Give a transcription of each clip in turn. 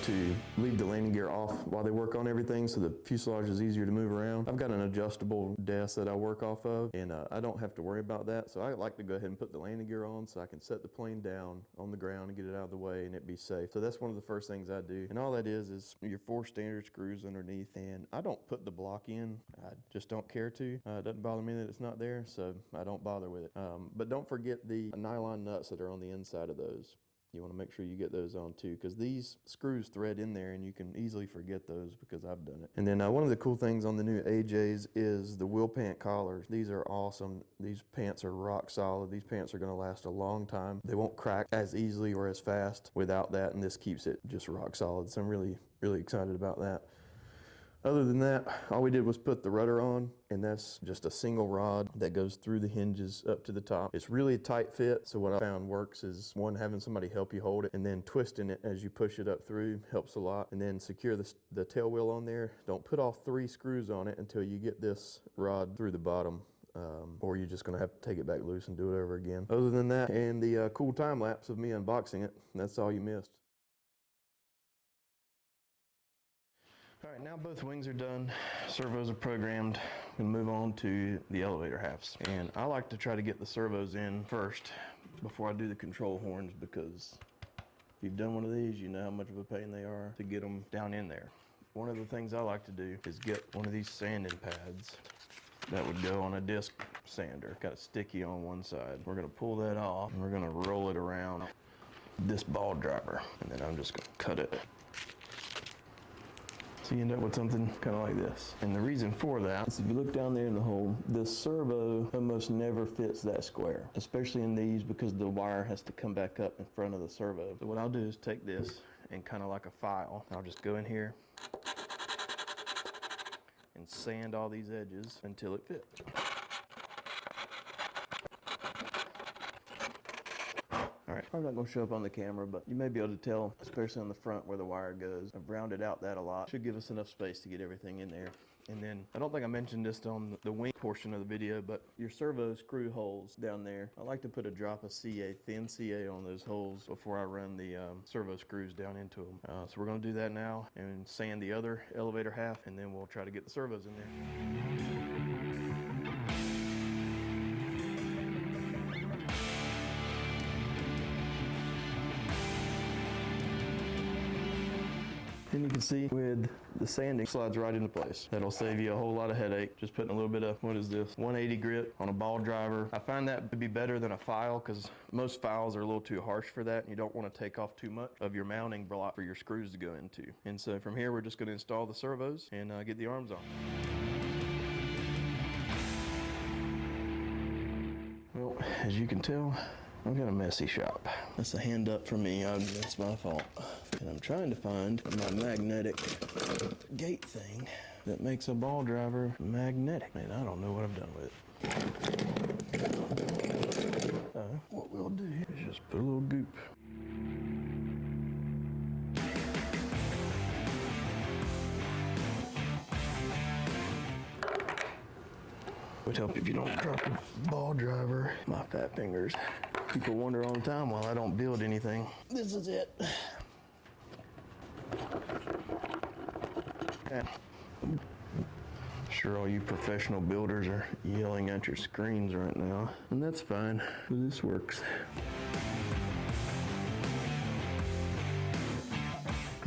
to leave the landing gear off while they work on everything so the fuselage is easier to move around. I've got an adjustable desk that I work off of, and I don't have to worry about that. So I like to go ahead and put the landing gear on so I can set the plane down on the ground and get it out of the way and it be safe. So that's one of the first things I do. And all that is your 4 standard screws underneath. And I don't put the block in. I just don't care to. It doesn't bother me that it's not there, so I don't bother with it. But don't forget the nylon nuts that are on the inside of those. You want to make sure you get those on too, because these screws thread in there and you can easily forget those, because I've done it. And then one of the cool things on the new AJs is the wheel pant collars. These are awesome. These pants are rock solid. These pants are going to last a long time. They won't crack as easily or as fast without that, and this keeps it just rock solid. So I'm really excited about that. Other than that, all we did was put the rudder on, and that's just a single rod that goes through the hinges up to the top. It's really a tight fit, so what I found works is, one, having somebody help you hold it, and then twisting it as you push it up through helps a lot. And then secure the tail wheel on there. Don't put all 3 screws on it until you get this rod through the bottom. Or you're just gonna have to take it back loose and do it over again. Other than that, and the cool time lapse of me unboxing it, that's all you missed. All right, now both wings are done, servos are programmed. I'm gonna move on to the elevator halves. And I like to try to get the servos in first before I do the control horns, because if you've done one of these, you know how much of a pain they are to get them down in there. One of the things I like to do is get one of these sanding pads that would go on a disc sander. Got a sticky on one side. We're gonna pull that off and we're gonna roll it around this ball driver. And then I'm just gonna cut it. So you end up with something kind of like this. And the reason for that is, if you look down there in the hole, this servo almost never fits that square, especially in these, because the wire has to come back up in front of the servo. So what I'll do is take this and, kind of like a file, I'll just go in here and sand all these edges until it fits. Alright, I'm not going to show up on the camera, but you may be able to tell, especially on the front where the wire goes. I've rounded out that a lot. Should give us enough space to get everything in there. And then, I don't think I mentioned this on the wing portion of the video, but your servo screw holes down there, I like to put a drop of CA, thin CA on those holes before I run the servo screws down into them. So we're going to do that now and sand the other elevator half, and then we'll try to get the servos in there. Then you can see with the sanding, slides right into place. That'll save you a whole lot of headache. Just putting a little bit of, what is this, 180 grit on a ball driver. I find that to be better than a file, because most files are a little too harsh for that, and you don't want to take off too much of your mounting block for your screws to go into. And so from here, we're just going to install the servos and get the arms on. Well, as you can tell, I've got a messy shop. That's a hand up for me. That's my fault. And I'm trying to find my magnetic gate thing that makes a ball driver magnetic. And I don't know what I've done with it. What we'll do is just put a little goop. Would help if you don't drop the ball driver. My fat fingers. People wonder all the time why I don't build anything. This is it. Sure, all you professional builders are yelling at your screens right now, and that's fine. This works.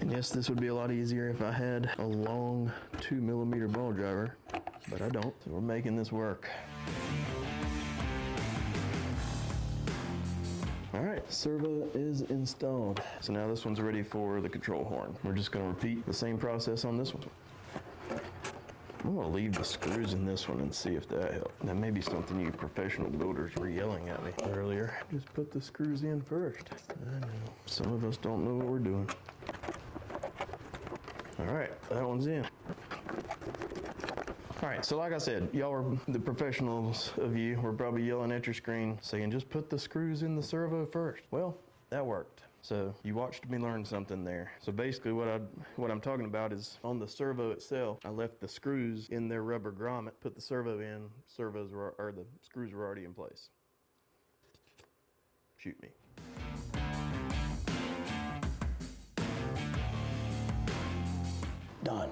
And yes, this would be a lot easier if I had a long 2mm ball driver, but I don't. So we're making this work. All right, servo is installed. So now this one's ready for the control horn. We're just gonna repeat the same process on this one. I'm gonna leave the screws in this one and see if that helps. That may be something you professional builders were yelling at me earlier. Just put the screws in first. I know, some of us don't know what we're doing. All right, that one's in. All right, so like I said, y'all are the professionals of you. Were probably yelling at your screen saying, just put the screws in the servo first. Well, that worked. So you watched me learn something there. So basically what I'm talking about is, on the servo itself, I left the screws in their rubber grommet, put the servo in, the screws were already in place. Shoot me. Done.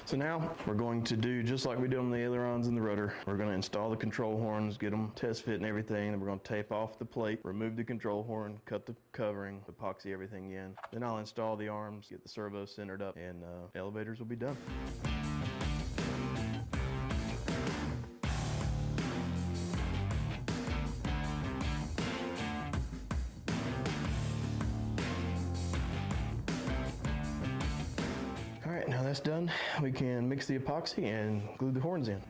So now we're going to do just like we did on the ailerons and the rudder. We're going to install the control horns, get them test fit and everything. Then we're going to tape off the plate, remove the control horn, cut the covering, epoxy everything in. Then I'll install the arms, get the servo centered up, and elevators will be done. All right, now that's done, we can mix the epoxy and glue the horns in.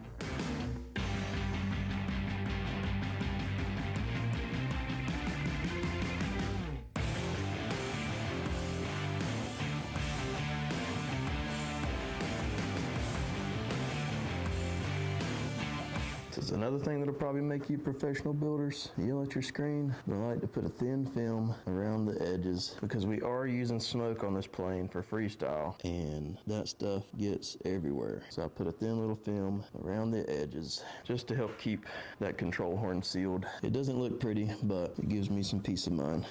This is another thing that'll probably make you professional builders yell at your screen, but I like to put a thin film around the edges because we are using smoke on this plane for freestyle and that stuff gets everywhere. So I put a thin little film around the edges just to help keep that control horn sealed. It doesn't look pretty, but it gives me some peace of mind.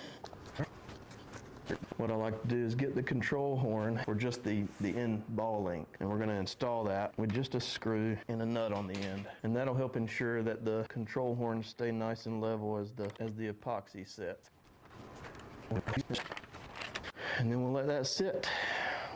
What I like to do is get the control horn for just the end ball link, and we're going to install that with just a screw and a nut on the end, and that'll help ensure that the control horns stay nice and level as the epoxy sets. And then we'll let that sit.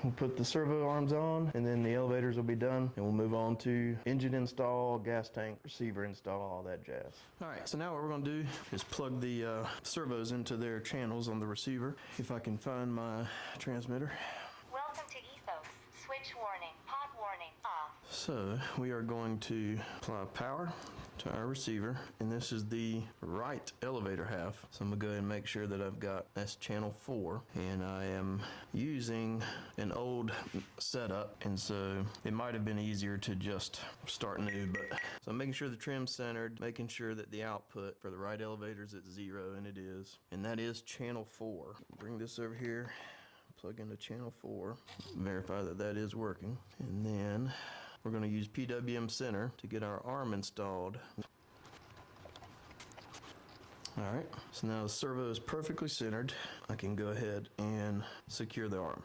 We'll put the servo arms on, and then the elevators will be done, and we'll move on to engine install, gas tank, receiver install, all that jazz. All right, so now what we're going to do is plug the servos into their channels on the receiver. If I can find my transmitter. Welcome to Ethos. Switch warning. Pod warning. Off. So we are going to apply power to our receiver, and this is the right elevator half. So I'm gonna go ahead and make sure that I've got that's channel 4, and I am using an old setup, and so it might have been easier to just start new, but so I'm making sure the trim's centered, making sure that the output for the right elevator is at 0, and it is, and that is channel 4. Bring this over here, plug into channel 4, verify that that is working, and then we're going to use PWM center to get our arm installed. All right, so now the servo is perfectly centered. I can go ahead and secure the arm.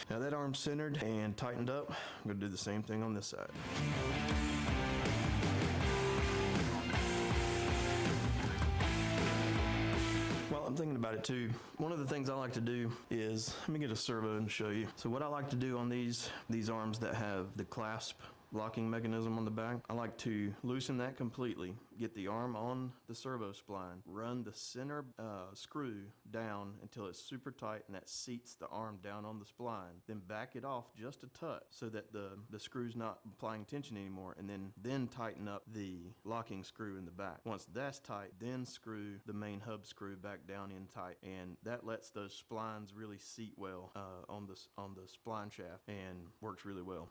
Now that arm's centered and tightened up, I'm going to do the same thing on this side. I'm thinking about it too. One of the things I like to do is, let me get a servo and show you. So what I like to do on these arms that have the clasp locking mechanism on the back, I like to loosen that completely, get the arm on the servo spline, run the center screw down until it's super tight and that seats the arm down on the spline, then back it off just a touch so that the screw's not applying tension anymore, and then tighten up the locking screw in the back. Once that's tight, then screw the main hub screw back down in tight, and that lets those splines really seat well on the spline shaft and works really well.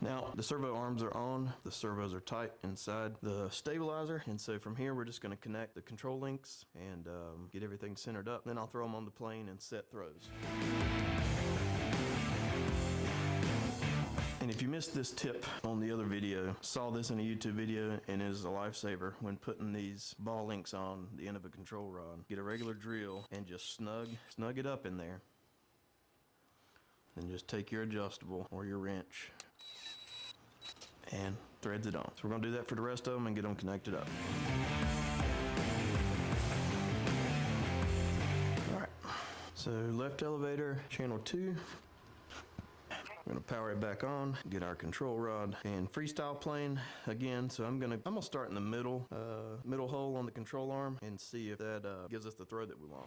Now, the servo arms are on, the servos are tight inside the stabilizer, and so from here we're just going to connect the control links and get everything centered up. Then I'll throw them on the plane and set throws. And if you missed this tip on the other video, saw this in a YouTube video, and it is a lifesaver when putting these ball links on the end of a control rod. Get a regular drill and just snug it up in there. Then just take your adjustable or your wrench and threads it on. So we're going to do that for the rest of them and get them connected up. All right, so left elevator, channel 2. We're gonna power it back on, get our control rod and freestyle plane again. So I'm gonna start in the middle hole on the control arm and see if that gives us the throw that we want.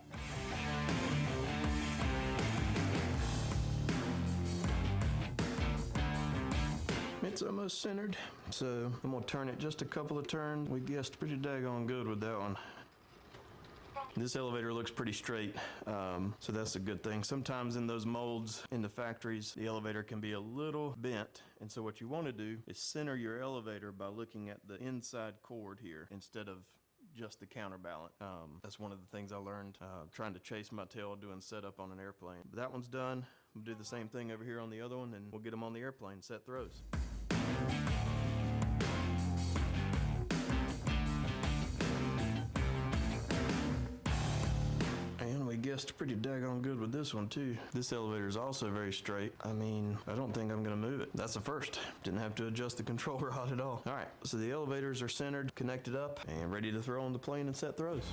It's almost centered, so I'm gonna turn it just a couple of turns. We guessed pretty daggone good with that one. This elevator looks pretty straight, so that's a good thing. Sometimes in those molds in the factories, the elevator can be a little bent, and so what you want to do is center your elevator by looking at the inside cord here instead of just the counterbalance. That's one of the things I learned trying to chase my tail doing setup on an airplane. But that one's done. We'll do the same thing over here on the other one, and we'll get them on the airplane, set throws. guessed pretty daggone good with this one too. This elevator is also very straight. I mean, I don't think I'm gonna move it. That's the first. Didn't have to adjust the control rod at all. All right, so the elevators are centered, connected up, and ready to throw on the plane and set throws.